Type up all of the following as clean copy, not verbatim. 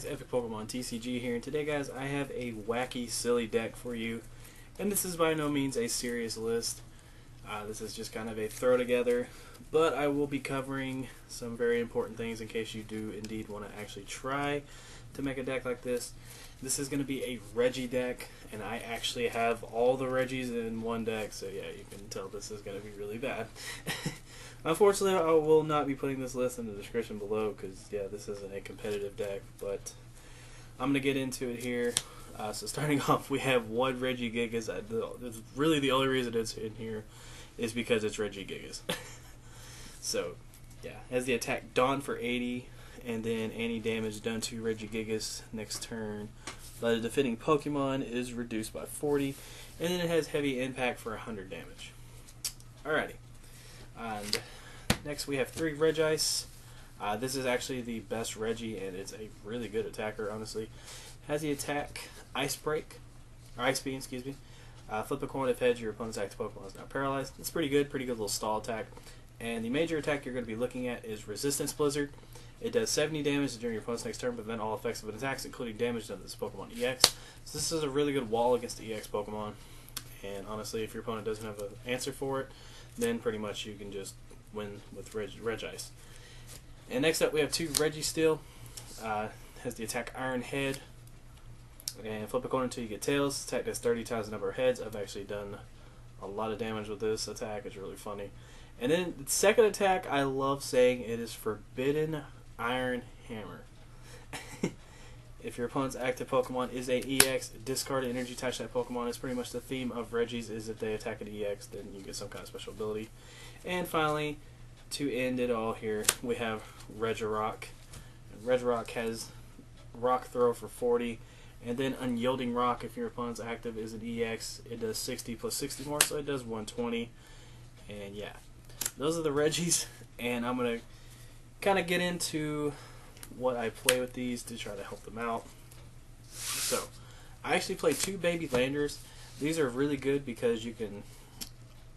guys, Epic Pokemon TCG here, and today guys I have a wacky silly deck for you, and this is by no means a serious list. This is just kind of a throw together, but I will be covering some very important things in case you do indeed want to actually try to make a deck like this. This is going to be a Regi deck, and I actually have all the Regis in one deck, so yeah, you can tell this is going to be really bad. Unfortunately, I will not be putting this list in the description below because, yeah, this isn't a competitive deck, but I'm going to get into it here. So starting off, we have one Regigigas. Really the only reason it's in here is because it's Regigigas. So, yeah, has the attack Dawn for 80, and then any damage done to Regigigas next turn by the defending Pokemon is reduced by 40, and then it has heavy impact for 100 damage. Alrighty. And next we have 3 Regice. This is actually the best Regi, and it's a really good attacker, honestly. Has the attack Ice Break, or Ice Beam, excuse me. Flip a coin if heads, your opponent's active Pokemon is not paralyzed. It's pretty good little stall attack. And the major attack you're going to be looking at is Resistance Blizzard. It does 70 damage during your opponent's next turn, prevent all effects of an attack, including damage done to this Pokemon EX. So this is a really good wall against the EX Pokemon. And honestly, if your opponent doesn't have an answer for it, then pretty much you can just win with Regice. And next up we have 2 Registeel. Has the attack Iron Head. And flip a coin until you get tails. Attack does 30 times the number of heads. I've actually done a lot of damage with this attack. It's really funny. And then the second attack, I love saying it is Forbidden Iron Hammer. If your opponent's active Pokemon is a EX, discard energy attached to that Pokemon. It's pretty much the theme of Regi's is if they attack an EX, then you get some kind of special ability. And finally, to end it all here, we have Regirock. Regirock has Rock Throw for 40, and then Unyielding Rock if your opponent's active is an EX. It does 60 plus 60 more, so it does 120. And yeah, those are the Regis, and I'm going to kind of get into what I play with these to try to help them out. So, I actually play 2 Baby Landers. These are really good because you can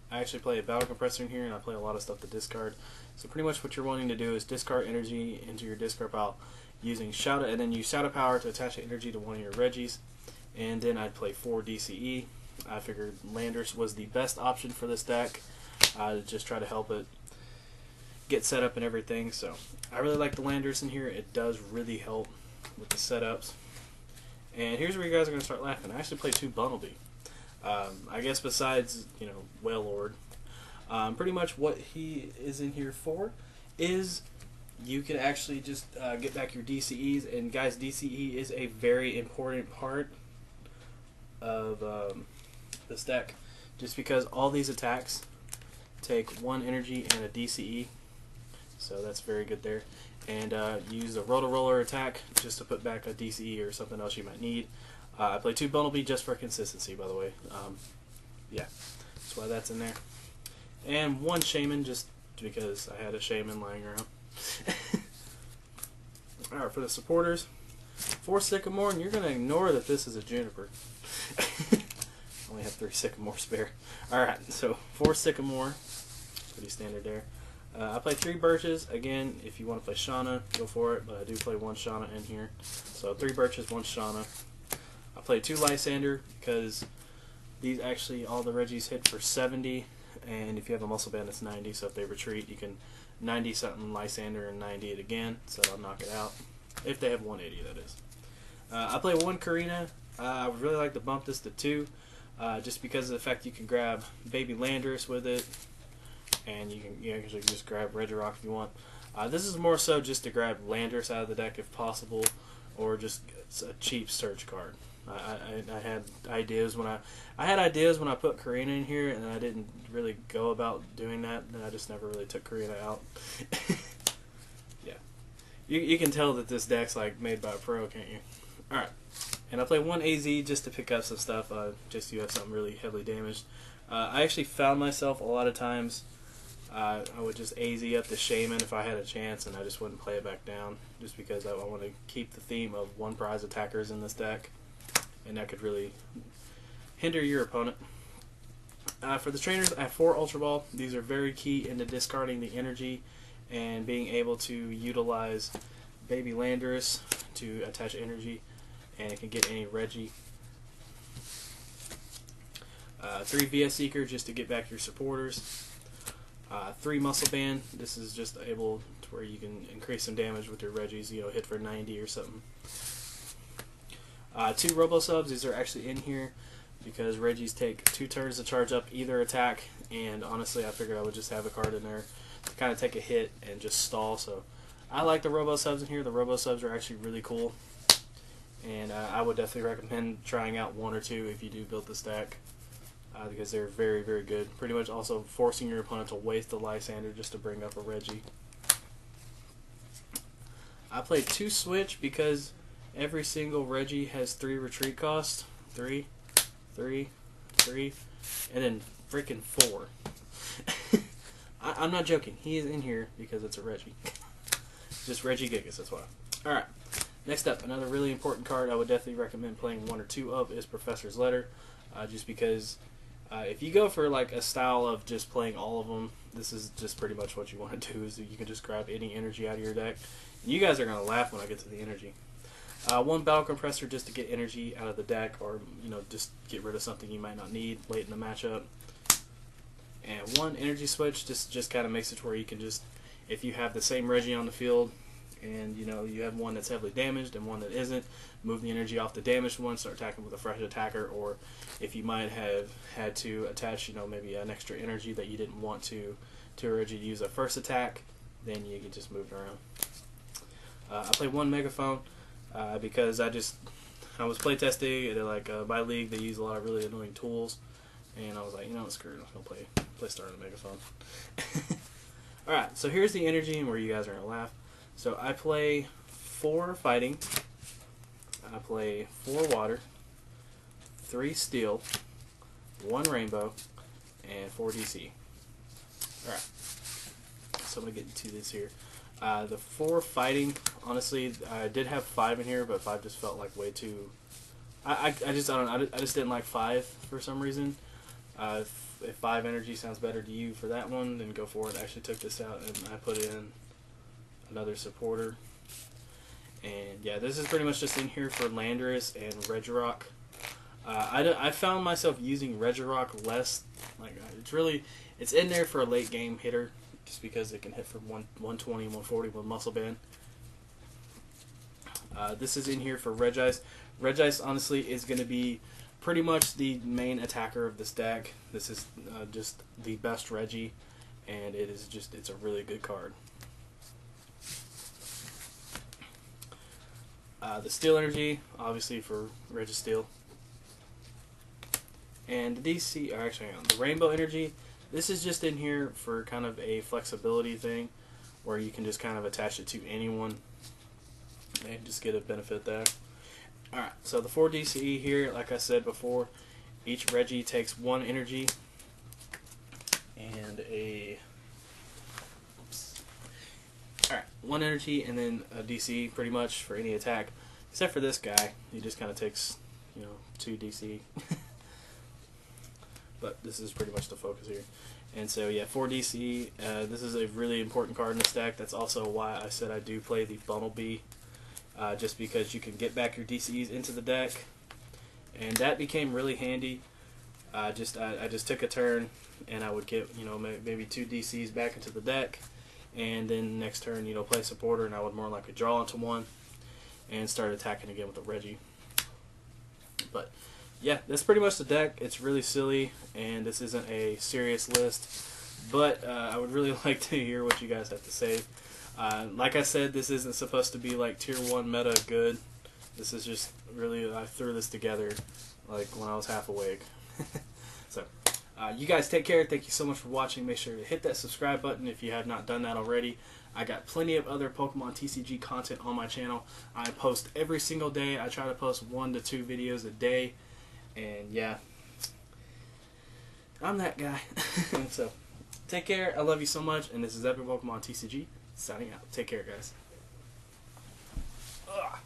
actually play a Battle Compressor in here, and I play a lot of stuff to discard. So pretty much what you're wanting to do is discard energy into your discard pile using Shadow, and then use Shadow Power to attach the energy to one of your Regis. And then I'd play 4 DCE. I figured Landers was the best option for this deck. To just try to help it get set up and everything. So I really like the Landers in here. It does really help with the setups. And here's where you guys are going to start laughing. I actually play 2 Bunnelby. I guess besides, you know, Wailord, pretty much what he is in here for is you can actually just get back your DCEs. And guys, DCE is a very important part of this deck, just because all these attacks take 1 energy and a DCE. So that's very good there. And use a Roto-Roller attack just to put back a DCE or something else you might need. I play 2 Bunnelby just for consistency, by the way. Yeah, that's why that's in there. And 1 Shaman just because I had a Shaman lying around. Alright, for the supporters, 4 Sycamore, and you're going to ignore that this is a Juniper. Only have 3 Sycamore spare. Alright, so 4 Sycamore. Pretty standard there. I play 3 Birches. Again, if you want to play Shauna, go for it, but I do play 1 Shauna in here. So 3 Birches, 1 Shauna. I play 2 Lysander because these actually, all the Regis hit for 70, and if you have a Muscle Band, it's 90, so if they retreat, you can 90 something Lysander and 90 it again, so I'll knock it out. If they have 180, that is. I play 1 Karina. I would really like to bump this to 2, just because of the fact you can grab Baby Landorus with it. And you can actually just grab Regirock if you want. This is more so just to grab Landorus out of the deck if possible, or just it's a cheap search card. I had ideas when I put Karina in here, and I didn't really go about doing that, and I just never really took Karina out. Yeah, you can tell that this deck's like made by a pro, can't you? All right, and I play 1 AZ just to pick up some stuff, just so you have something really heavily damaged. I actually found myself a lot of times. I would just AZ up the Shaman if I had a chance, and I just wouldn't play it back down, just because I want to keep the theme of 1 prize attackers in this deck, and that could really hinder your opponent. For the trainers, I have 4 Ultra Ball. These are very key into discarding the energy and being able to utilize Baby Landorus to attach energy, and it can get any Regi. 3 VS Seeker just to get back your supporters. 3 Muscle Band. This is just able to where you can increase some damage with your Regis, you know, hit for 90 or something. 2 Robo Subs. These are actually in here because Regis take 2 turns to charge up either attack, and honestly I figured I would just have a card in there to kind of take a hit and just stall. So I like the Robo Subs in here. The Robo Subs are actually really cool, and I would definitely recommend trying out 1 or 2 if you do build the stack. Because they're very, very good. Pretty much also forcing your opponent to waste the Lysander just to bring up a Regi. I played 2 Switch because every single Regi has 3 retreat cost. 3, 3, 3, and then freaking 4. I'm not joking. He is in here because it's a Regi. Just Regi Gigas, that's why. Alright, next up, another really important card I would definitely recommend playing 1 or 2 of is Professor's Letter. Just because if you go for like a style of just playing all of them, this is just pretty much what you want to do. Is you can just grab any energy out of your deck. And you guys are gonna laugh when I get to the energy. 1 Battle Compressor just to get energy out of the deck, or you know, just get rid of something you might not need late in the matchup. And 1 Energy Switch just kind of makes it to where you can just, if you have the same Regi on the field, and you know you have one that's heavily damaged and one that isn't, move the energy off the damaged one, start attacking with a fresh attacker. Or if you might have had to attach, you know, maybe an extra energy that you didn't want to Regi use a first attack, then you can just move it around. I play 1 Megaphone because I was playtesting and like my league they use a lot of really annoying tools, and I was like, you know what, screw it, I'm gonna play Star on a Megaphone. Alright, so here's the energy and where you guys are gonna laugh. So I play 4 Fighting, I play 4 Water, 3 Steel, 1 Rainbow, and 4 DC. Alright, so I'm going to get into this here. The 4 Fighting, honestly, I did have 5 in here, but 5 just felt like way too... I just didn't like 5 for some reason. If 5 energy sounds better to you for that one, then go for it. I actually took this out and I put in another supporter. And yeah, this is pretty much just in here for Landorus and Regirock. I found myself using Regirock less. Like it's in there for a late game hitter, just because it can hit for 120, 140 with Muscle Band. This is in here for Regice. Regice honestly is going to be pretty much the main attacker of this deck. This is just the best Regi, and it's a really good card. The Steel Energy, obviously for Registeel. And the DC, or actually the Rainbow Energy, this is just in here for kind of a flexibility thing, where you can just kind of attach it to anyone and just get a benefit there. Alright, so the 4 DCE here, like I said before, each Regi takes 1 energy and a... Alright, 1 energy and then a DC pretty much for any attack. Except for this guy, he just kind of takes, you know, 2 DC. But this is pretty much the focus here. And so yeah, 4 DC, this is a really important card in the stack. That's also why I said I do play the Bumblebee. Just because you can get back your DCs into the deck. And that became really handy. I just took a turn and I would get, you know, maybe 2 DCs back into the deck. And then next turn, you know, play supporter, and I would more likely draw into 1 and start attacking again with a Regi. But yeah, that's pretty much the deck. It's really silly, and this isn't a serious list, but I would really like to hear what you guys have to say. Like I said, this isn't supposed to be like tier 1 meta good. This is just really, I threw this together like when I was half awake. So you guys take care. Thank you so much for watching. Make sure to hit that subscribe button if you have not done that already. I got plenty of other Pokemon TCG content on my channel. I post every single day. I try to post 1 to 2 videos a day. And yeah, I'm that guy. So take care. I love you so much. And this is Epic Pokemon TCG signing out. Take care, guys. Ugh.